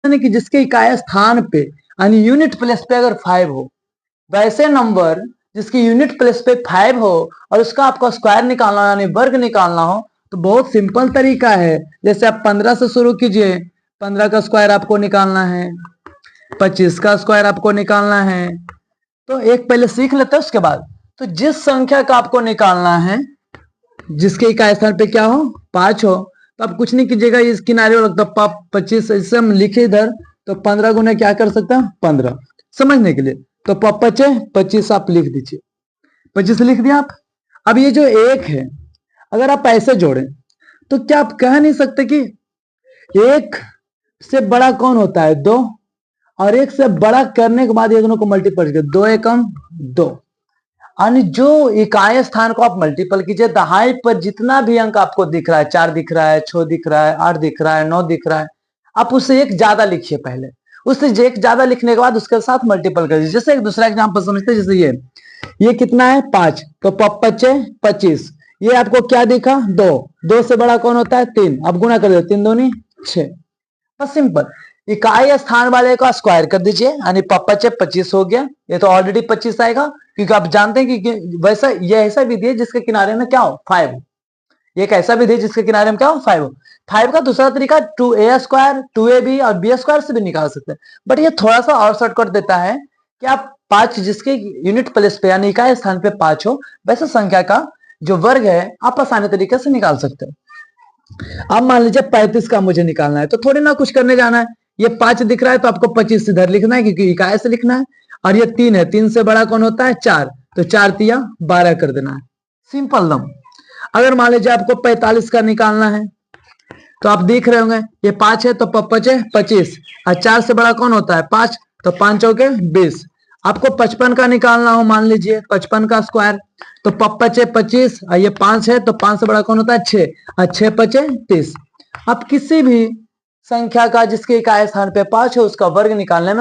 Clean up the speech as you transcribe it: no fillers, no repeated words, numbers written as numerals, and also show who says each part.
Speaker 1: यानी कि जिसके इकाई स्थान पे यानी यूनिट प्लेस पे अगर 5 हो, वैसे नंबर जिसकी यूनिट प्लेस पे 5 हो और उसका आपको स्क्वायर निकालना हो यानी वर्ग निकालना हो तो बहुत सिंपल तरीका है। जैसे आप 15 से शुरू कीजिए, 15 का स्क्वायर आपको निकालना है, 25 का स्क्वायर आपको निकालना है। तो एक पहले सीख लेते हैं, उसके बाद तो जिस संख्या का आपको निकालना है जिसके इकाई स्थान पे क्या हो 5 हो, तो आप कुछ नहीं कीजिएगा, इस किनारे वाला तो 25 इसे हम लिखे इधर, तो 15 गुना क्या कर सकते हैं 15 समझने के लिए, तो 25 आप लिख दीजिए, 25 लिख दिया आप। अब ये जो एक है अगर आप ऐसे जोड़ें तो क्या आप कह नहीं सकते कि एक से बड़ा कौन होता है 2, और एक से बड़ा करने के बाद ये दोनों को मल्टीपल कर 2 एकम 2, यानी जो इकाई स्थान को आप मल्टीपल कीजिए, दहाई पर जितना भी अंक आपको दिख रहा है, 4 दिख रहा है, 6 दिख रहा है, 8 दिख रहा है, 9 दिख रहा है, आप उससे एक ज्यादा लिखिए पहले, उससे एक ज्यादा लिखने के बाद उसके साथ मल्टीपल कर दीजिए। जैसे एक दूसरा एग्जाम्पल समझते हैं, जैसे ये कितना है 5, तो 5 25, ये आपको क्या दिखा 2, 2 से बड़ा कौन होता है 3, अब गुणा कर दो 3 दूनी 6, बस सिंपल। इकाई स्थान वाले का स्क्वायर कर दीजिए यानी 25 हो गया, ये तो ऑलरेडी 25 आएगा क्योंकि आप जानते हैं कि वैसा ये ऐसा विधि है जिसके किनारे में क्या हो 5, ये एक ऐसा विधि है जिसके किनारे में क्या हो 5 हो। 5 का दूसरा तरीका 2a स्क्वायर 2ab और b स्क्वायर से भी निकाल सकते हैं, बट ये थोड़ा सा और शॉर्टकट देता है कि आप 5 जिसके यूनिट प्लेस पे यानी इकाई स्थान पे 5 हो वैसे संख्या का जो वर्ग है आप आसानी तरीके से निकाल सकते हो। अब मान लीजिए 35 का मुझे निकालना है, तो थोड़ी ना कुछ करने जाना है, ये 5 दिख रहा है तो आपको 25 इधर लिखना है क्योंकि इकाई से लिखना है, और ये 3 है, 3 से बड़ा कौन होता है 4, तो 4 तिया 12 कर देना है, सिंपल दम। अगर मान लीजिए आपको 45 का निकालना है तो आप देख रहे होंगे ये 5 है तो 5 है 25, और 4 से बड़ा कौन होता है 5, तो 5 चौके 20। आपको 55 का निकालना हो, मान लीजिए 55 का स्क्वायर, तो 5 है 25 और ये 5 है तो 5 से बड़ा कौन होता है 6, और 6 5 30। आप किसी भी संख्या का जिसके इकाई स्थान पे 5 है उसका वर्ग निकालने में